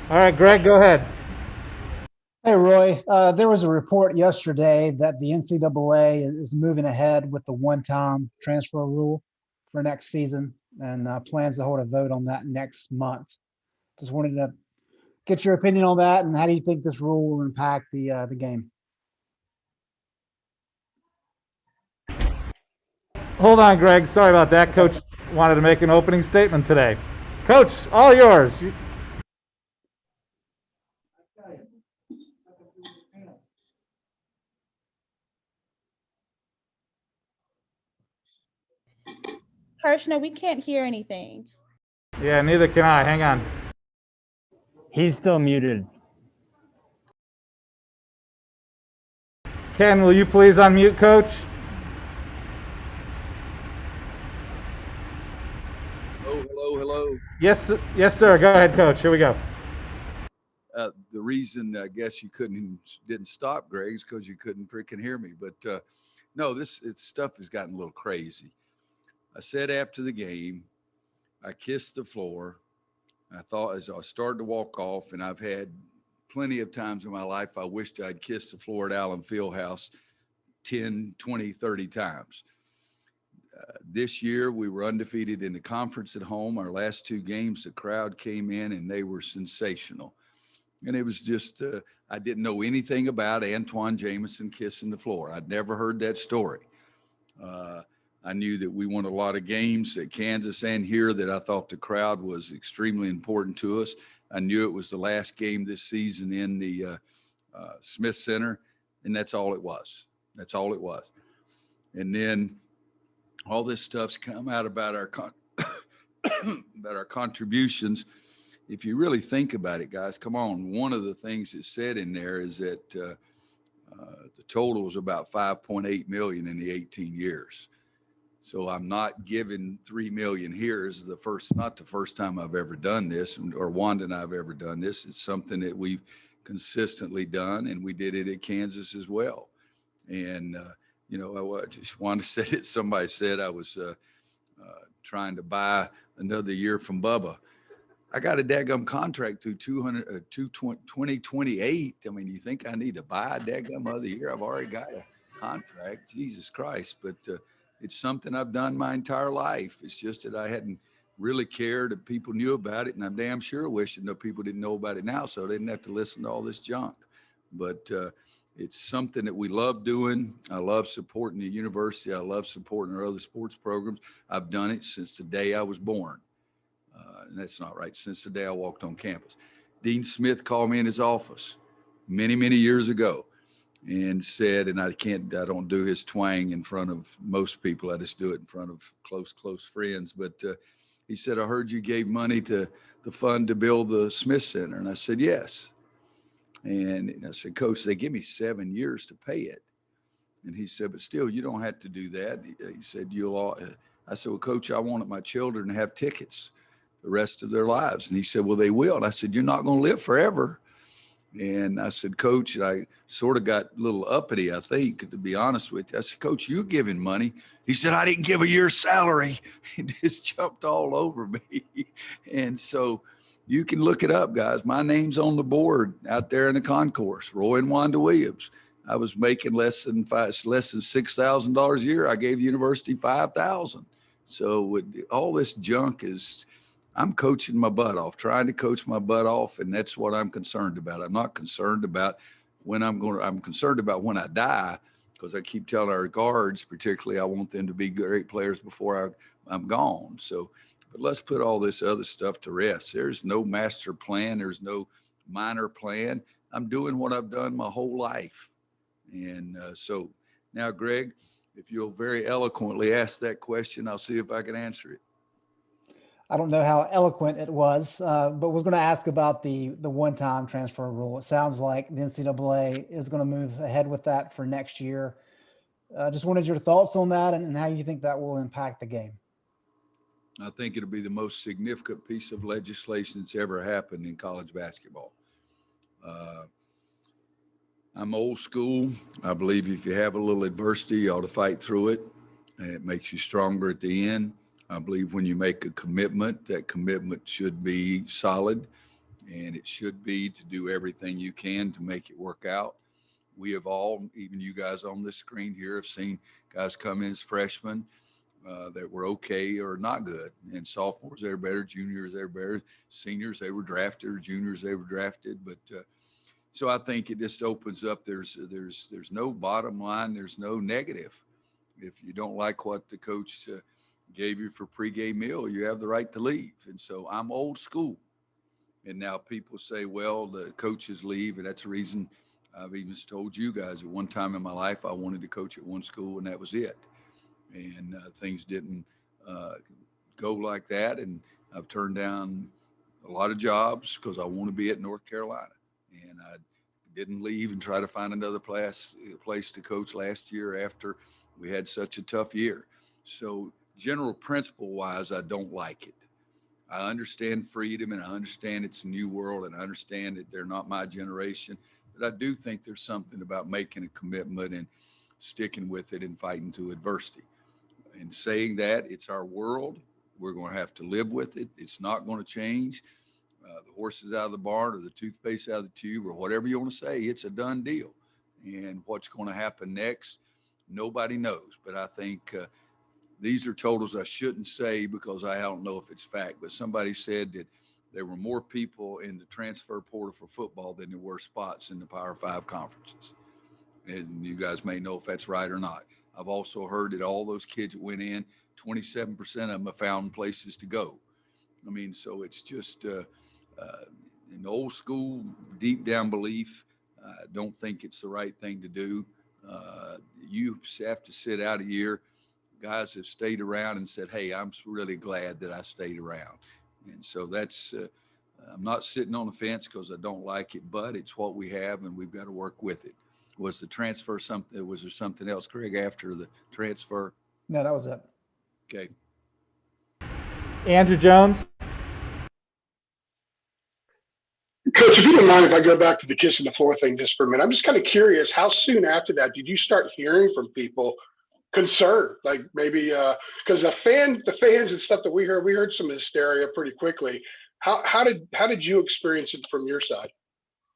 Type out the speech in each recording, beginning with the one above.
All right, Greg, go ahead. Hey, Roy. There was a report yesterday that the NCAA is moving ahead with the one-time transfer rule for next season and plans to hold a vote on that next month. Just wanted to get your opinion on that, and how do you think this rule will impact the game? Hold on, Greg. Sorry about that. Okay. Coach wanted to make an opening statement today. Coach, all yours. Hirsch, no, we can't hear anything. Yeah, neither can I. Hang on. He's still muted. Ken, will you please unmute Coach? Hello. Yes, sir. Go ahead, Coach. Here we go. The reason I guess you didn't stop, Greg, is because you couldn't freaking hear me. But no, stuff has gotten a little crazy. I said after the game, I kissed the floor. I thought as I started to walk off, and I've had plenty of times in my life I wished I'd kissed the floor at Allen Fieldhouse 10, 20, 30 times. This year, we were undefeated in the conference at home. Our last two games, the crowd came in and they were sensational. And it was just, I didn't know anything about Antoine Jameson kissing the floor. I'd never heard that story. I knew that we won a lot of games at Kansas and here that I thought the crowd was extremely important to us. I knew it was the last game this season in the Smith Center, and that's all it was. That's all it was. And then all this stuff's come out about our about our contributions. If you really think about it, guys, come on. One of the things that's said in there is that the total was about 5.8 million in the 18 years. So I'm not giving 3 million here is not the first time I've ever done this, or Wanda and I've ever done this. It's something that we've consistently done, and we did it at Kansas as well. And I just wanted to say that somebody said I was trying to buy another year from Bubba. I got a daggum contract through 2028. I mean, you think I need to buy a daggum other year? I've already got a contract. Jesus Christ. But it's something I've done my entire life. It's just that I hadn't really cared if people knew about it. And I'm damn sure wishing that people didn't know about it now so they didn't have to listen to all this junk. But it's something that we love doing. I love supporting the university. I love supporting our other sports programs. I've done it since the day I was born. And that's not right. Since the day I walked on campus. Dean Smith called me in his office many, many years ago and said, and I don't do his twang in front of most people. I just do it in front of close friends. But he said, I heard you gave money to the fund to build the Smith Center. And I said, yes. And I said, Coach, they give me 7 years to pay it. And he said, but still, you don't have to do that. He said, I said, well, Coach, I wanted my children to have tickets the rest of their lives. And he said, well, they will. And I said, you're not going to live forever. And I said, Coach, and I sort of got a little uppity, I think, to be honest with you. I said, Coach, you're giving money. He said, I didn't give a year's salary. He just jumped all over me. And so you can look it up, guys. My name's on the board out there in the concourse, Roy and Wanda Williams. I was making less than $6,000 a year. I gave the university $5,000. So with all this junk I'm coaching my butt off, trying to coach my butt off, and that's what I'm concerned about. I'm not concerned about I'm concerned about when I die, because I keep telling our guards, particularly, I want them to be great players before I'm gone. So, but let's put all this other stuff to rest. There's no master plan. There's no minor plan. I'm doing what I've done my whole life. And so now, Greg, if you'll very eloquently ask that question, I'll see if I can answer it. I don't know how eloquent it was, but was going to ask about the one-time transfer rule. It sounds like the NCAA is going to move ahead with that for next year. Just wanted your thoughts on that and how you think that will impact the game. I think it'll be the most significant piece of legislation that's ever happened in college basketball. I'm old school. I believe if you have a little adversity, you ought to fight through it. And it makes you stronger at the end. I believe when you make a commitment, that commitment should be solid. and it should be to do everything you can to make it work out. We have all, even you guys on this screen here, have seen guys come in as freshmen that were okay or not good. And sophomores, they were better. Juniors, they were better. Seniors, they were drafted. Or juniors, they were drafted. But so I think it just opens up. There's no bottom line. There's no negative. If you don't like what the coach gave you for pregame meal, you have the right to leave. And so I'm old school. And now people say, well, the coaches leave, and that's the reason I've even told you guys at one time in my life I wanted to coach at one school, and that was it. And things didn't go like that, and I've turned down a lot of jobs because I want to be at North Carolina, and I didn't leave and try to find another place to coach last year after we had such a tough year. So general principle wise, I don't like it. I understand freedom, and I understand it's a new world, and I understand that they're not my generation, but I do think there's something about making a commitment and sticking with it and fighting through adversity. And saying that it's our world, we're going to have to live with it. It's not going to change. The horse is out of the barn or the toothpaste out of the tube or whatever you want to say, it's a done deal. And what's going to happen next, nobody knows. But I think these are totals I shouldn't say because I don't know if it's fact. But somebody said that there were more people in the transfer portal for football than there were spots in the Power Five conferences. And you guys may know if that's right or not. I've also heard that all those kids that went in, 27% of them have found places to go. I mean, so it's just an old school, deep down belief. I don't think it's the right thing to do. You have to sit out a year. Guys have stayed around and said, hey, I'm really glad that I stayed around. And so that's, I'm not sitting on the fence because I don't like it, but it's what we have and we've got to work with it. Was the transfer something? Was there something else, Craig, after the transfer? No, that was it. Okay. Andrew Jones. Coach, if you don't mind if I go back to the kissing the floor thing just for a minute, I'm just kind of curious, how soon after that did you start hearing from people concerned? Like maybe because the fans and stuff that we heard some hysteria pretty quickly. How did you experience it from your side?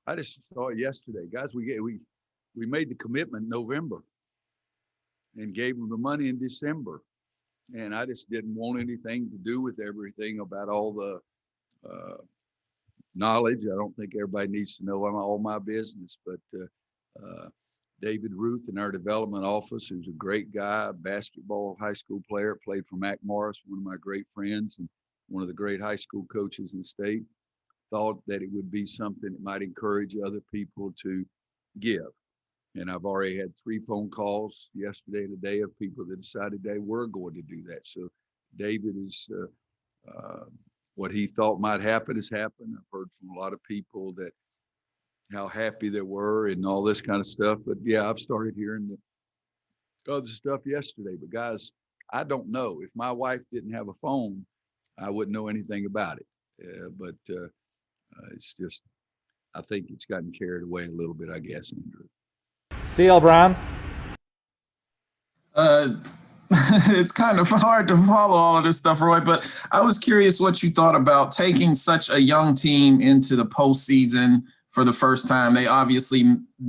I just saw it yesterday, guys. We made the commitment in November and gave them the money in December, and I just didn't want anything to do with everything about all the knowledge. I don't think everybody needs to know all my business, but David Ruth in our development office, who's a great guy, basketball high school player, played for Mac Morris, one of my great friends and one of the great high school coaches in the state, thought that it would be something that might encourage other people to give. And I've already had 3 phone calls yesterday and today of people that decided they were going to do that. So David is what he thought might happen has happened. I've heard from a lot of people that how happy they were and all this kind of stuff. But yeah, I've started hearing the other stuff yesterday. But guys, I don't know. If my wife didn't have a phone, I wouldn't know anything about it. But it's just, I think it's gotten carried away a little bit, I guess, Andrew. C.L. Brown. It's kind of hard to follow all of this stuff, Roy, but I was curious what you thought about taking such a young team into the postseason for the first time. They obviously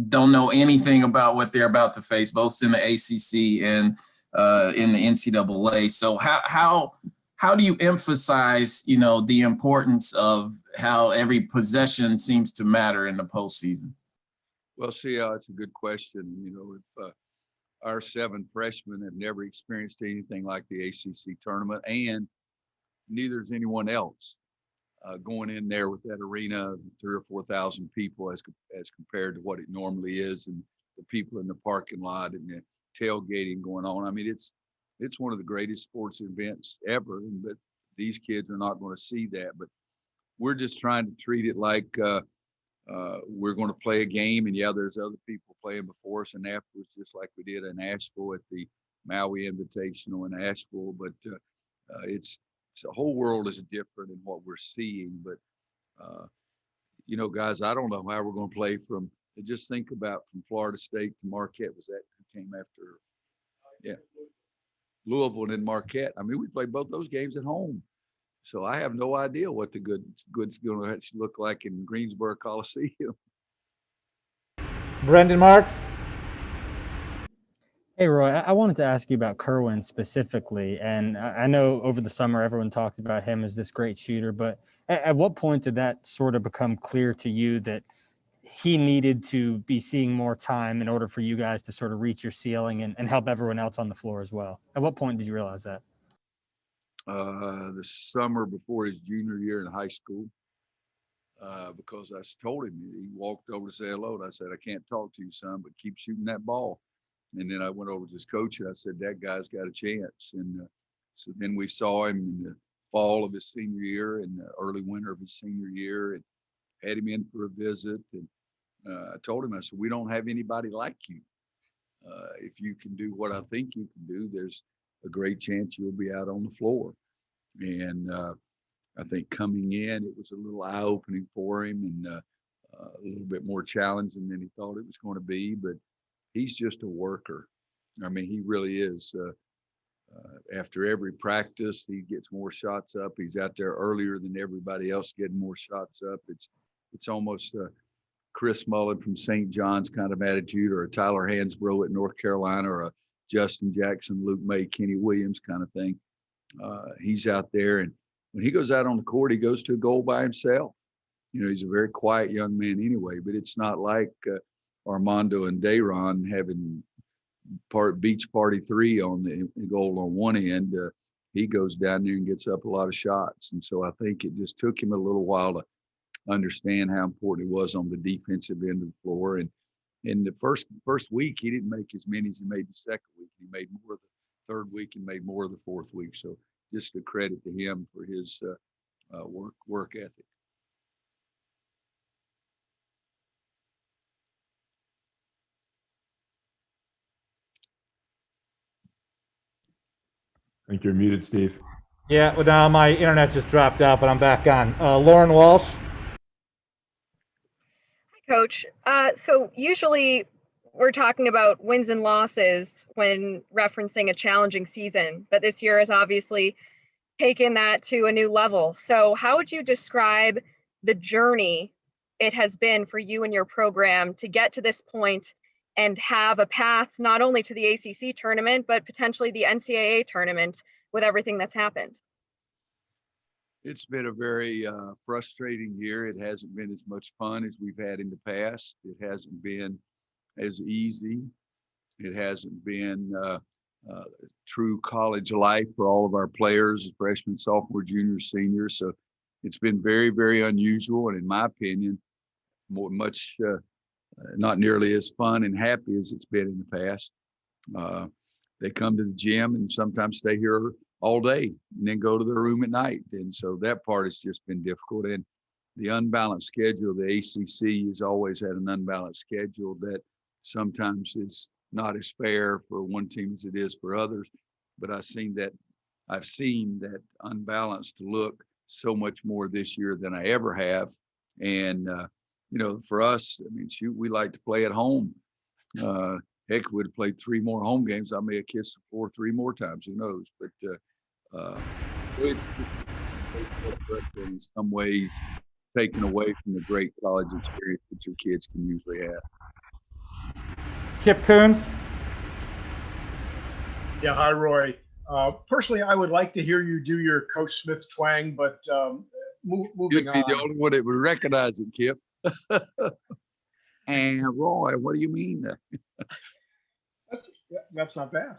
don't know anything about what they're about to face, both in the ACC and in the NCAA. So how do you emphasize, the importance of how every possession seems to matter in the postseason? Well, see, it's a good question. If our 7 freshmen have never experienced anything like the ACC tournament, and neither is anyone else going in there with that arena, 3,000 or 4,000 people as compared to what it normally is, and the people in the parking lot and the tailgating going on. I mean, it's one of the greatest sports events ever, but these kids are not going to see that. But we're just trying to treat it like we're going to play a game, and yeah, there's other people playing before us and afterwards, just like we did in Asheville at the Maui Invitational in Asheville. But it's the whole world is different in what we're seeing. But guys, I don't know how we're going to play just think about from Florida State to Marquette. Was that who came after? Yeah, Louisville and then Marquette. I mean, we played both those games at home. So I have no idea what the good's going to look like in Greensboro Coliseum. Brendan Marks. Hey, Roy, I wanted to ask you about Kerwin specifically. And I know over the summer, everyone talked about him as this great shooter, but at what point did that sort of become clear to you that he needed to be seeing more time in order for you guys to sort of reach your ceiling and help everyone else on the floor as well? At what point did you realize that? The summer before his junior year in high school, because I told him, he walked over to say hello, and I said, I can't talk to you, son, but keep shooting that ball. And then I went over to his coach and I said, that guy's got a chance. And so then we saw him in the fall of his senior year and the early winter of his senior year, and had him in for a visit. And I told him, I said, we don't have anybody like you. If you can do what I think you can do, there's a great chance you'll be out on the floor. And I think coming in, it was a little eye-opening for him, and a little bit more challenging than he thought it was going to be. But he's just a worker. I mean, he really is. After every practice, he gets more shots up. He's out there earlier than everybody else getting more shots up. It's almost a Chris Mullen from St. John's kind of attitude, or a Tyler Hansbrough at North Carolina, or a Justin Jackson, Luke May, Kenny Williams kind of thing. He's out there, and when he goes out on the court, he goes to a goal by himself. You know, he's a very quiet young man anyway, but it's not like Armando and Dayron having beach party 3 on the goal on one end. He goes down there and gets up a lot of shots. And so I think it just took him a little while to understand how important it was on the defensive end of the floor. And in the first week, he didn't make as many as he made the second week. He made more of the third week and made more of the fourth week. So just a credit to him for his work ethic. I think you're muted, Steve. Yeah, well, now my internet just dropped out, but I'm back on. Lauren Walsh. Hi, Coach. So usually we're talking about wins and losses when referencing a challenging season, but this year has obviously taken that to a new level. So how would you describe the journey it has been for you and your program to get to this point and have a path not only to the ACC tournament, but potentially the NCAA tournament with everything that's happened? It's been a very frustrating year. It hasn't been as much fun as we've had in the past. It hasn't been as easy. It hasn't been true college life for all of our players, freshmen, sophomore, juniors, seniors. So it's been very, very unusual. And in my opinion, much not nearly as fun and happy as it's been in the past. They come to the gym and sometimes stay here all day and then go to their room at night. And so that part has just been difficult. And the unbalanced schedule, the ACC has always had an unbalanced schedule that sometimes is not as fair for one team as it is for others. But I've seen that unbalanced look so much more this year than I ever have. And, you know, for us, I mean, shoot, we like to play at home. Heck, if we'd have played 3 more home games, I may have kissed the floor 3 more times, who knows? But in some ways, taken away from the great college experience that your kids can usually have. Kip Coons. Yeah, hi, Roy. Personally, I would like to hear you do your Coach Smith twang, but moving You'd be on. the only one that would recognize it, Kip. And Roy, what do you mean? That's not bad.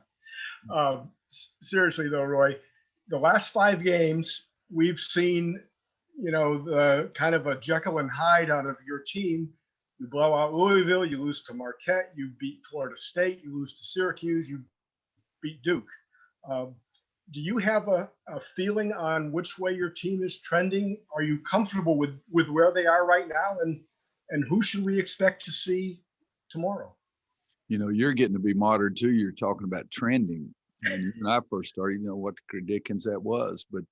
Seriously though, Roy, the last 5 games we've seen, you know, the kind of a Jekyll and Hyde out of your team. You blow out Louisville, you lose to Marquette, you beat Florida State, you lose to Syracuse, you beat Duke. Do you have a feeling on which way your team is trending? Are you comfortable with where they are right now? And who should we expect to see tomorrow? You know, you're getting to be modern too. You're talking about trending. And when I first started, you know what the Dickens that was. But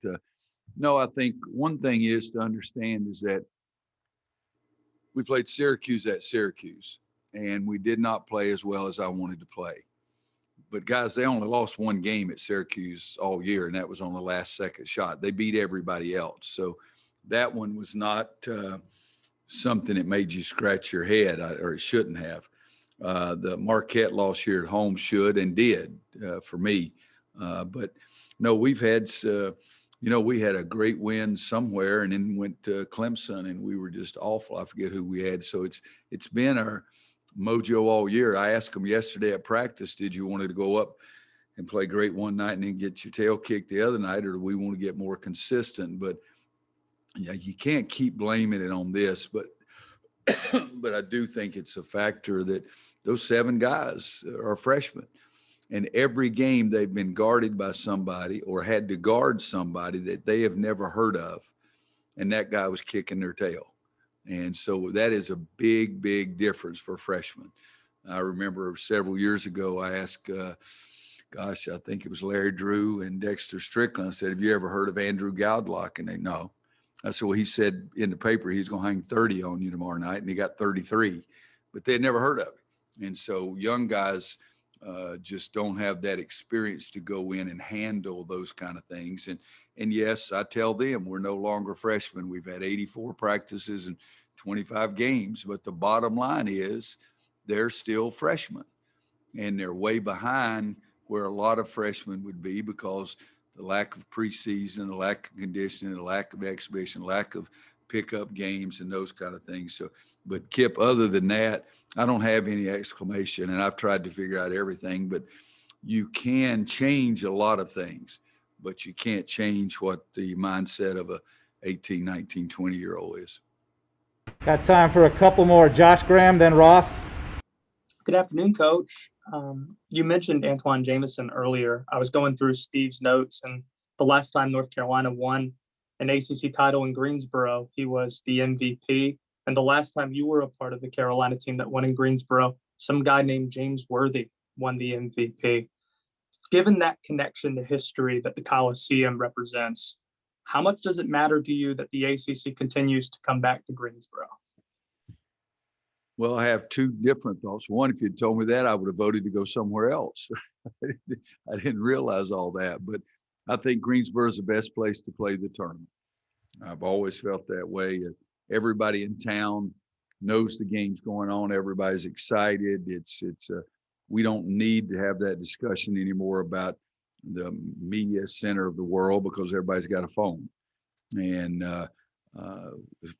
no, I think one thing is to understand is that we played Syracuse at Syracuse, and we did not play as well as I wanted to play. But guys, they only lost one game at Syracuse all year, and that was on the last second shot. They beat everybody else. So that one was not something that made you scratch your head, or it shouldn't have. The Marquette loss here at home should and did for me. But no, we've had, we had a great win somewhere and then went to Clemson and we were just awful. I forget who we had. So it's been our mojo all year. I asked them yesterday at practice, did you want to go up and play great one night and then get your tail kicked the other night, or do we want to get more consistent? But yeah, you can't keep blaming it on this, but I do think it's a factor that those 7 guys are freshmen. And every game they've been guarded by somebody or had to guard somebody that they have never heard of. And that guy was kicking their tail. And so that is a big, big difference for freshmen. I remember several years ago, I asked, I think it was Larry Drew and Dexter Strickland. I said, have you ever heard of Andrew Goudlock? And they, no. I said, well, he said in the paper he's going to hang 30 on you tomorrow night, and he got 33. But they had never heard of it. And so young guys just don't have that experience to go in and handle those kind of things. And yes, I tell them we're no longer freshmen. We've had 84 practices and 25 games, but the bottom line is they're still freshmen, and they're way behind where a lot of freshmen would be because the lack of preseason, the lack of conditioning, the lack of exhibition, lack of pickup games and those kind of things. So, but Kip, other than that, I don't have any exclamation, and I've tried to figure out everything, but you can change a lot of things, but you can't change what the mindset of a 18, 19, 20-year-old is. Got time for a couple more. Josh Graham, then Ross. Good afternoon, Coach. You mentioned Antoine Jameson earlier. I was going through Steve's notes, and the last time North Carolina won an ACC title in Greensboro, he was the MVP. And the last time you were a part of the Carolina team that won in Greensboro, some guy named James Worthy won the MVP. Given that connection to history that the Coliseum represents, how much does it matter to you that the ACC continues to come back to Greensboro? Well, I have 2 different thoughts. One, if you'd told me that, I would have voted to go somewhere else. I didn't realize all that, but I think Greensboro is the best place to play the tournament. I've always felt that way. Everybody in town knows the game's going on. Everybody's excited. We don't need to have that discussion anymore about the media center of the world because everybody's got a phone. And the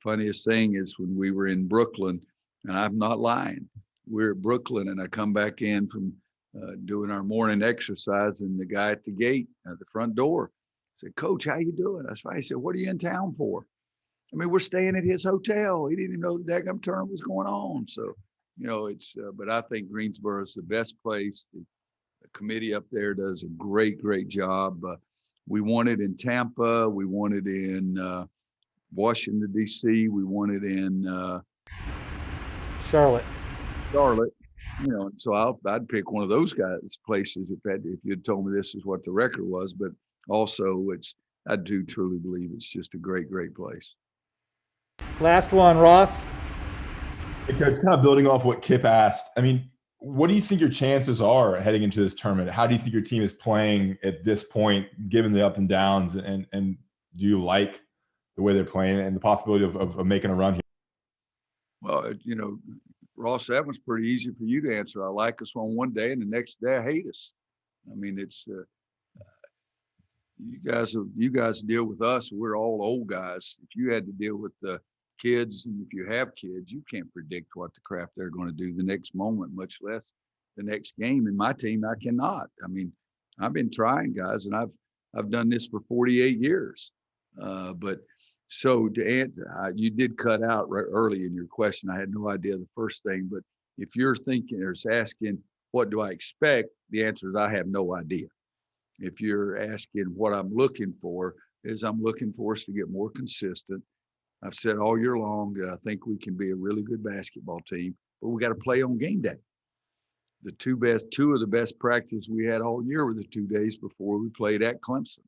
funniest thing is when we were in Brooklyn, and I'm not lying, we're at Brooklyn and I come back in from doing our morning exercise, and the guy at the gate at the front door said, Coach, how you doing? That's why he said, what are you in town for? I mean, we're staying at his hotel. He didn't even know the daggum tournament was going on. So, but I think Greensboro is the best place. The committee up there does a great, great job. We won it in Tampa. We won it in Washington, D.C. We won it in Charlotte. So I'd pick one of those guys' places if you'd told me this is what the record was. But also, I do truly believe it's just a great, great place. Last one, Ross. Hey, Coach, kind of building off what Kip asked. I mean, what do you think your chances are heading into this tournament? How do you think your team is playing at this point, given the up and downs? And do you like the way they're playing and the possibility of making a run here? Well, Ross, that one's pretty easy for you to answer. I like us on one day, and the next day I hate us. I mean, it's you guys deal with us. We're all old guys. If you had to deal with the kids, and if you have kids, you can't predict what the crap they're going to do the next moment, much less the next game. In my team, I cannot. I mean, I've been trying, guys, and I've done this for 48 years. But so to answer, you did cut out right early in your question. I had no idea the first thing, but if you're thinking or asking, what do I expect? The answer is I have no idea. If you're asking what I'm looking for, is I'm looking for us to get more consistent. I've said all year long that I think we can be a really good basketball team, but we got to play on game day. The two of the best practices we had all year were the 2 days before we played at Clemson.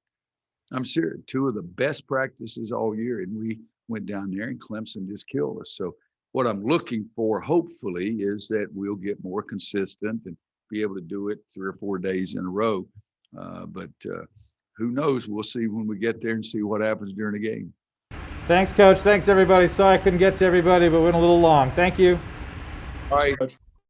I'm serious, 2 of the best practices all year, and we went down there and Clemson just killed us. So what I'm looking for, hopefully, is that we'll get more consistent and be able to do it 3 or 4 days in a row. But who knows? We'll see when we get there and see what happens during the game. Thanks, Coach. Thanks, everybody. Sorry I couldn't get to everybody, but went a little long. Thank you. All right.